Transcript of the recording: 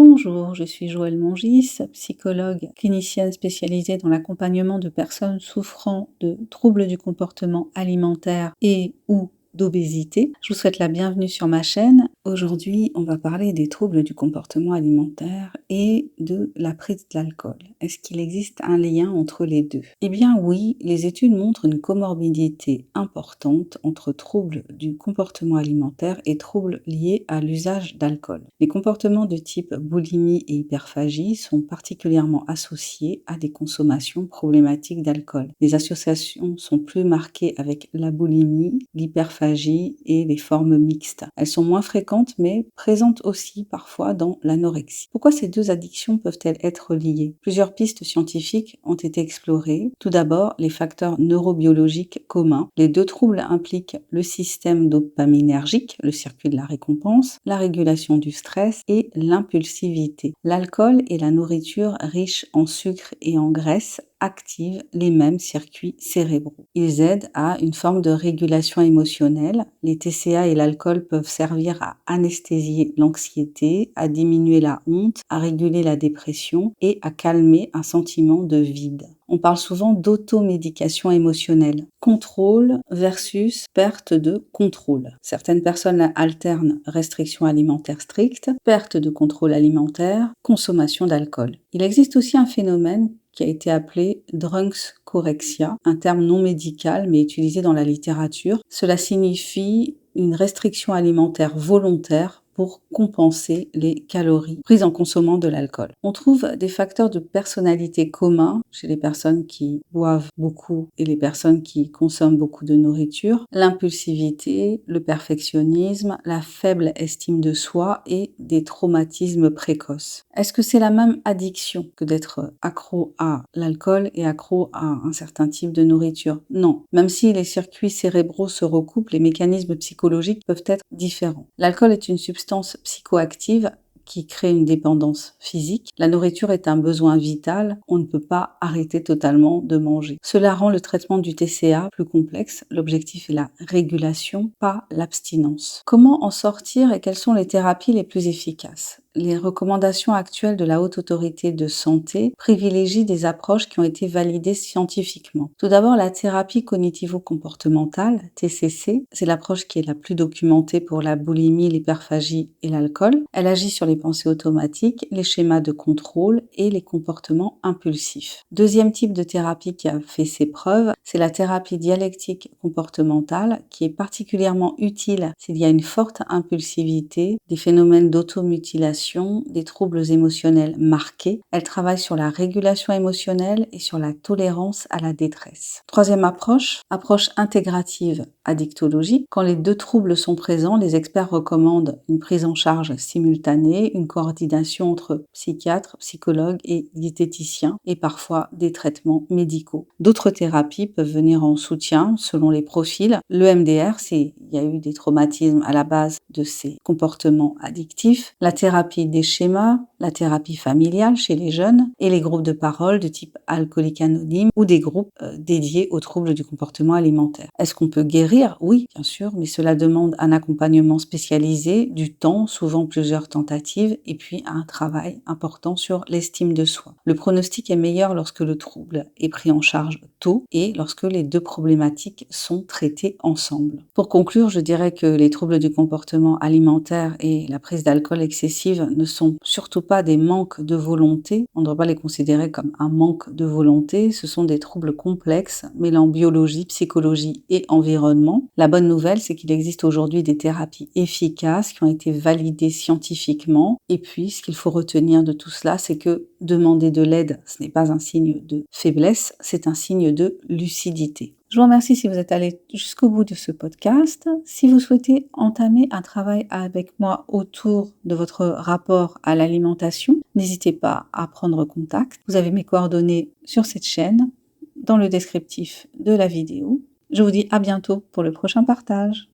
Bonjour, je suis Joëlle Mongis, psychologue clinicienne spécialisée dans l'accompagnement de personnes souffrant de troubles du comportement alimentaire et ou d'obésité. Je vous souhaite la bienvenue sur ma chaîne. Aujourd'hui, on va parler des troubles du comportement alimentaire et de la prise d'alcool. Est-ce qu'il existe un lien entre les deux? Eh bien oui, les études montrent une comorbidité importante entre troubles du comportement alimentaire et troubles liés à l'usage d'alcool. Les comportements de type boulimie et hyperphagie sont particulièrement associés à des consommations problématiques d'alcool. Les associations sont plus marquées avec la boulimie, l'hyperphagie et les formes mixtes. Elles sont moins fréquentes mais présentes aussi parfois dans l'anorexie. Pourquoi ces deux addictions peuvent-elles être liées? Plusieurs pistes scientifiques ont été explorées. Tout d'abord, les facteurs neurobiologiques communs. Les deux troubles impliquent le système dopaminergique, le circuit de la récompense, la régulation du stress et l'impulsivité. L'alcool et la nourriture riche en sucre et en graisse activent les mêmes circuits cérébraux. Ils aident à une forme de régulation émotionnelle. Les TCA et l'alcool peuvent servir à anesthésier l'anxiété, à diminuer la honte, à réguler la dépression et à calmer un sentiment de vide. On parle souvent d'automédication émotionnelle. Contrôle versus perte de contrôle. Certaines personnes alternent restriction alimentaire stricte, perte de contrôle alimentaire, consommation d'alcool. Il existe aussi un phénomène qui a été appelé drunksorexia, un terme non médical mais utilisé dans la littérature. Cela signifie une restriction alimentaire volontaire pour compenser les calories prises en consommant de l'alcool. On trouve des facteurs de personnalité communs chez les personnes qui boivent beaucoup et les personnes qui consomment beaucoup de nourriture, l'impulsivité, le perfectionnisme, la faible estime de soi et des traumatismes précoces. Est-ce que c'est la même addiction que d'être accro à l'alcool et accro à un certain type de nourriture? Non. Même si les circuits cérébraux se recoupent, les mécanismes psychologiques peuvent être différents. L'alcool est une substance psychoactive qui crée une dépendance physique. La nourriture est un besoin vital, on ne peut pas arrêter totalement de manger. Cela rend le traitement du TCA plus complexe. L'objectif est la régulation, pas l'abstinence. Comment en sortir et quelles sont les thérapies les plus efficaces? Les recommandations actuelles de la Haute Autorité de Santé privilégient des approches qui ont été validées scientifiquement. Tout d'abord, la thérapie cognitivo-comportementale, TCC, c'est l'approche qui est la plus documentée pour la boulimie, l'hyperphagie et l'alcool. Elle agit sur les pensées automatiques, les schémas de contrôle et les comportements impulsifs. Deuxième type de thérapie qui a fait ses preuves, c'est la thérapie dialectique comportementale qui est particulièrement utile s'il y a une forte impulsivité, des phénomènes d'automutilation, des troubles émotionnels marqués. Elle travaille sur la régulation émotionnelle et sur la tolérance à la détresse. Troisième approche intégrative addictologie. Quand les deux troubles sont présents, les experts recommandent une prise en charge simultanée, une coordination entre psychiatres, psychologues et diététiciens et parfois des traitements médicaux. D'autres thérapies peuvent venir en soutien selon les profils. Le MDR, il y a eu des traumatismes à la base de ces comportements addictifs. La thérapie des schémas, la thérapie familiale chez les jeunes et les groupes de parole de type alcoolique anonyme ou des groupes dédiés aux troubles du comportement alimentaire. Est-ce qu'on peut guérir? Oui, bien sûr, mais cela demande un accompagnement spécialisé, du temps, souvent plusieurs tentatives, et puis un travail important sur l'estime de soi. Le pronostic est meilleur lorsque le trouble est pris en charge tôt et lorsque les deux problématiques sont traitées ensemble. Pour conclure, je dirais que les troubles du comportement alimentaire et la prise d'alcool excessive ne sont surtout pas des manques de volonté. On ne doit pas les considérer comme un manque de volonté. Ce sont des troubles complexes mêlant biologie, psychologie et environnement. La bonne nouvelle, c'est qu'il existe aujourd'hui des thérapies efficaces qui ont été validées scientifiquement. Et puis, ce qu'il faut retenir de tout cela, c'est que demander de l'aide, ce n'est pas un signe de faiblesse, c'est un signe de lucidité. Je vous remercie si vous êtes allé jusqu'au bout de ce podcast. Si vous souhaitez entamer un travail avec moi autour de votre rapport à l'alimentation, n'hésitez pas à prendre contact. Vous avez mes coordonnées sur cette chaîne, dans le descriptif de la vidéo. Je vous dis à bientôt pour le prochain partage.